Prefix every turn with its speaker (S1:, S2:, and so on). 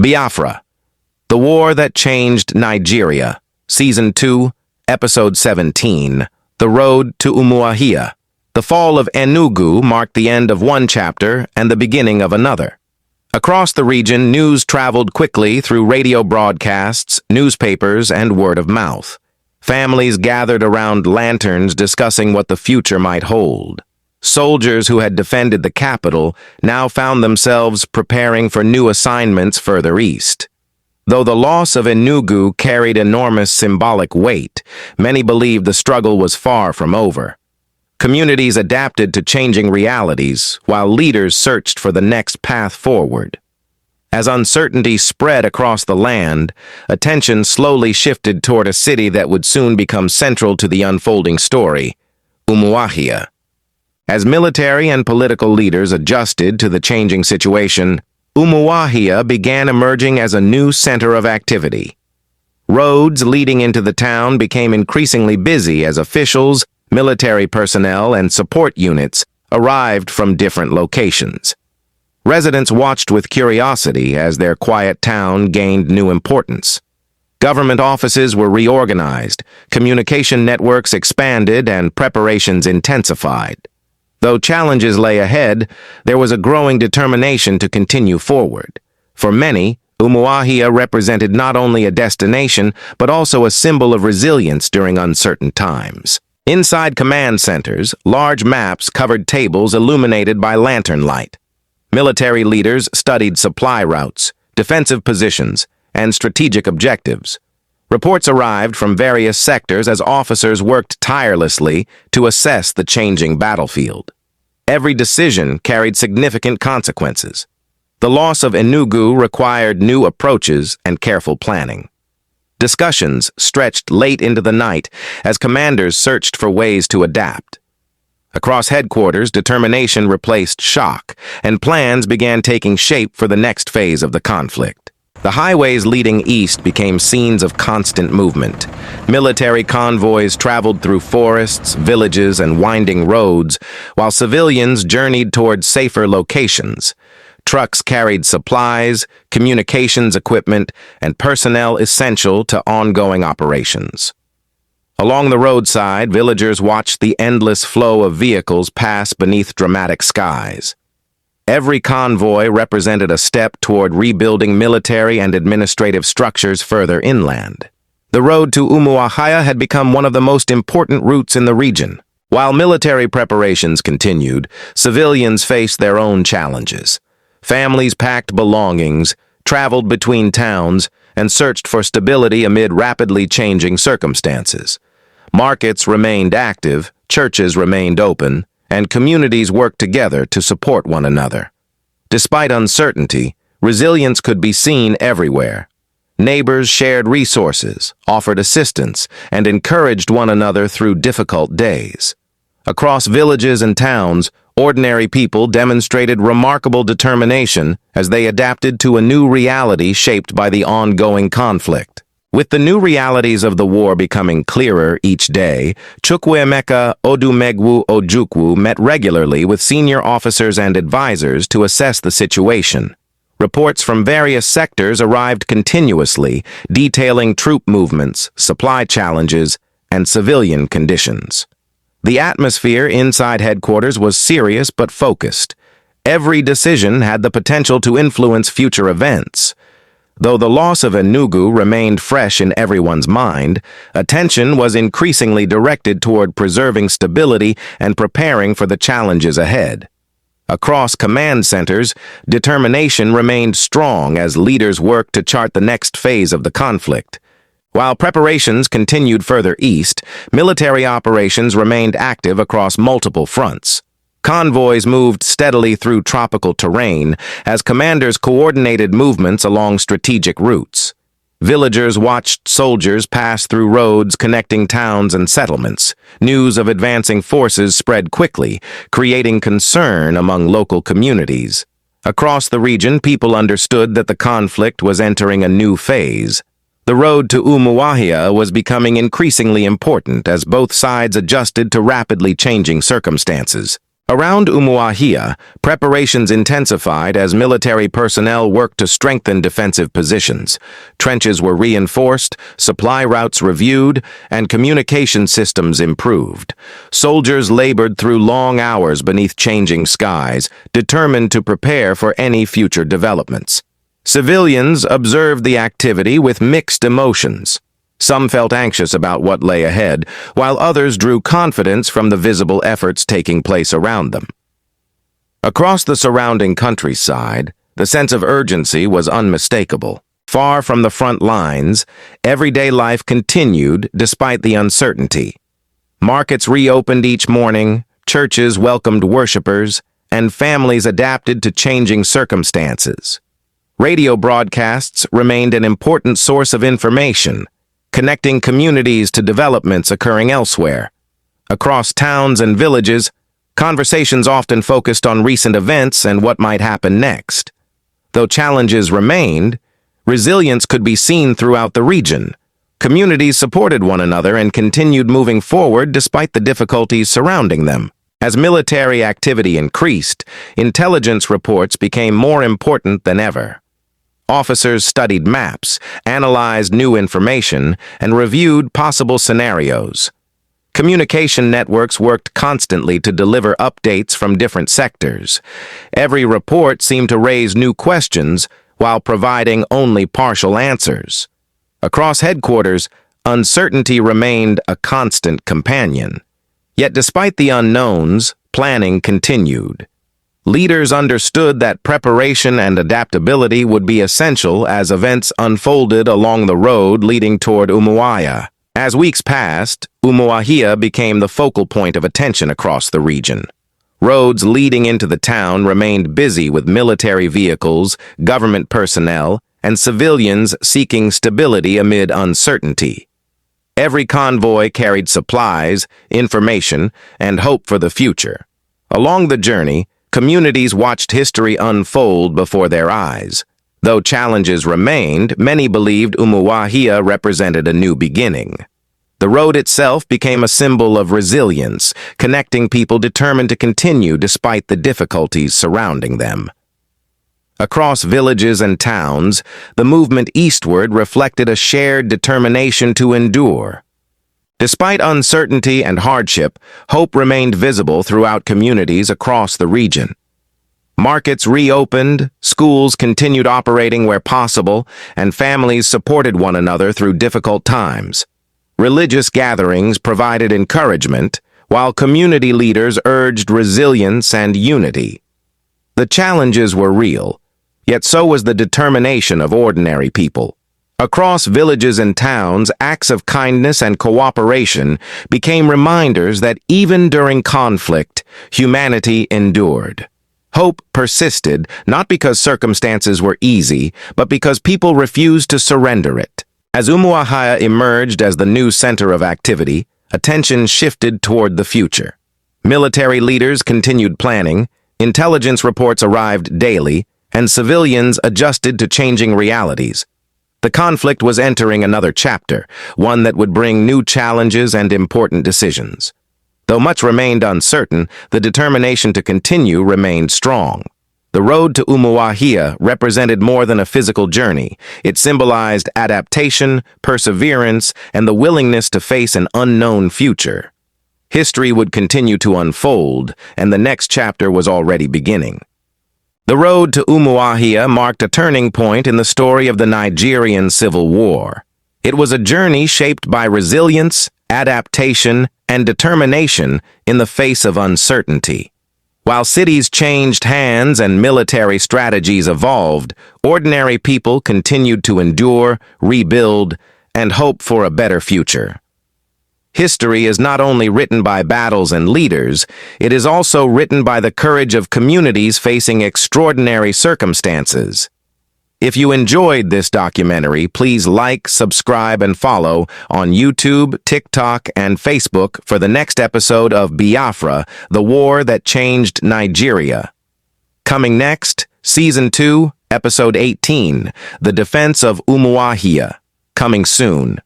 S1: Biafra, The War That Changed Nigeria, Season 2, Episode 17, The Road to Umuahia. The fall of Enugu marked the end of one chapter and the beginning of another. Across the region, news traveled quickly through radio broadcasts, newspapers, and word of mouth. Families gathered around lanterns discussing what the future might hold. Soldiers who had defended the capital now found themselves preparing for new assignments further east. Though the loss of Enugu carried enormous symbolic weight, many believed the struggle was far from over. Communities adapted to changing realities, while leaders searched for the next path forward. As uncertainty spread across the land, attention slowly shifted toward a city that would soon become central to the unfolding story, Umuahia. As military and political leaders adjusted to the changing situation, Umuahia began emerging as a new center of activity. Roads leading into the town became increasingly busy as officials, military personnel, and support units arrived from different locations. Residents watched with curiosity as their quiet town gained new importance. Government offices were reorganized, communication networks expanded, and preparations intensified. Though challenges lay ahead, there was a growing determination to continue forward. For many, Umuahia represented not only a destination, but also a symbol of resilience during uncertain times. Inside command centers, large maps covered tables illuminated by lantern light. Military leaders studied supply routes, defensive positions, and strategic objectives. Reports arrived from various sectors as officers worked tirelessly to assess the changing battlefield. Every decision carried significant consequences. The loss of Enugu required new approaches and careful planning. Discussions stretched late into the night as commanders searched for ways to adapt. Across headquarters, determination replaced shock, and plans began taking shape for the next phase of the conflict. The highways leading east became scenes of constant movement. Military convoys traveled through forests, villages, and winding roads, while civilians journeyed toward safer locations. Trucks carried supplies, communications equipment, and personnel essential to ongoing operations. Along the roadside, villagers watched the endless flow of vehicles pass beneath dramatic skies. Every convoy represented a step toward rebuilding military and administrative structures further inland. The road to Umuahia had become one of the most important routes in the region. While military preparations continued, civilians faced their own challenges. Families packed belongings, traveled between towns, and searched for stability amid rapidly changing circumstances. Markets remained active, churches remained open, and communities worked together to support one another. Despite uncertainty, resilience could be seen everywhere. Neighbors shared resources, offered assistance, and encouraged one another through difficult days. Across villages and towns, ordinary people demonstrated remarkable determination as they adapted to a new reality shaped by the ongoing conflict. With the new realities of the war becoming clearer each day, Chukwuemeka Odumegwu Ojukwu met regularly with senior officers and advisors to assess the situation. Reports from various sectors arrived continuously, detailing troop movements, supply challenges, and civilian conditions. The atmosphere inside headquarters was serious but focused. Every decision had the potential to influence future events. Though the loss of Enugu remained fresh in everyone's mind, attention was increasingly directed toward preserving stability and preparing for the challenges ahead. Across command centers, determination remained strong as leaders worked to chart the next phase of the conflict. While preparations continued further east, military operations remained active across multiple fronts. Convoys moved steadily through tropical terrain as commanders coordinated movements along strategic routes. Villagers watched soldiers pass through roads connecting towns and settlements. News of advancing forces spread quickly, creating concern among local communities. Across the region, people understood that the conflict was entering a new phase. The road to Umuahia was becoming increasingly important as both sides adjusted to rapidly changing circumstances. Around Umuahia, preparations intensified as military personnel worked to strengthen defensive positions. Trenches were reinforced, supply routes reviewed, and communication systems improved. Soldiers labored through long hours beneath changing skies, determined to prepare for any future developments. Civilians observed the activity with mixed emotions. Some felt anxious about what lay ahead, while others drew confidence from the visible efforts taking place around them. Across the surrounding countryside, the sense of urgency was unmistakable. Far from the front lines, everyday life continued despite the uncertainty. Markets reopened each morning, churches welcomed worshipers, and families adapted to changing circumstances. Radio broadcasts remained an important source of information, connecting communities to developments occurring elsewhere. Across towns and villages, conversations often focused on recent events and what might happen next. Though challenges remained, resilience could be seen throughout the region. Communities supported one another and continued moving forward despite the difficulties surrounding them. As military activity increased, intelligence reports became more important than ever. Officers studied maps, analyzed new information, and reviewed possible scenarios. Communication networks worked constantly to deliver updates from different sectors. Every report seemed to raise new questions while providing only partial answers. Across headquarters, uncertainty remained a constant companion. Yet despite the unknowns, planning continued. Leaders understood that preparation and adaptability would be essential as events unfolded along the road leading toward Umuahia. As weeks passed, Umuahia became the focal point of attention across the region. Roads leading into the town remained busy with military vehicles, government personnel, and civilians seeking stability amid uncertainty. Every convoy carried supplies, information, and hope for the future. Along the journey, communities watched history unfold before their eyes. Though challenges remained, many believed Umuahia represented a new beginning. The road itself became a symbol of resilience, connecting people determined to continue despite the difficulties surrounding them. Across villages and towns, the movement eastward reflected a shared determination to endure. Despite uncertainty and hardship, hope remained visible throughout communities across the region. Markets reopened, schools continued operating where possible, and families supported one another through difficult times. Religious gatherings provided encouragement, while community leaders urged resilience and unity. The challenges were real, yet so was the determination of ordinary people. Across villages and towns, acts of kindness and cooperation became reminders that even during conflict, humanity endured. Hope persisted, not because circumstances were easy, but because people refused to surrender it. As Umuahia emerged as the new center of activity, attention shifted toward the future. Military leaders continued planning, intelligence reports arrived daily, and civilians adjusted to changing realities. The conflict was entering another chapter, one that would bring new challenges and important decisions. Though much remained uncertain, the determination to continue remained strong. The road to Umuahia represented more than a physical journey. It symbolized adaptation, perseverance, and the willingness to face an unknown future. History would continue to unfold, and the next chapter was already beginning. The road to Umuahia marked a turning point in the story of the Nigerian Civil War. It was a journey shaped by resilience, adaptation, and determination in the face of uncertainty. While cities changed hands and military strategies evolved, ordinary people continued to endure, rebuild, and hope for a better future. History is not only written by battles and leaders, it is also written by the courage of communities facing extraordinary circumstances. If you enjoyed this documentary, please like, subscribe, and follow on YouTube, TikTok, and Facebook for the next episode of Biafra, the War That Changed Nigeria. Coming next, Season 2, Episode 18, The Defense of Umuahia. Coming soon.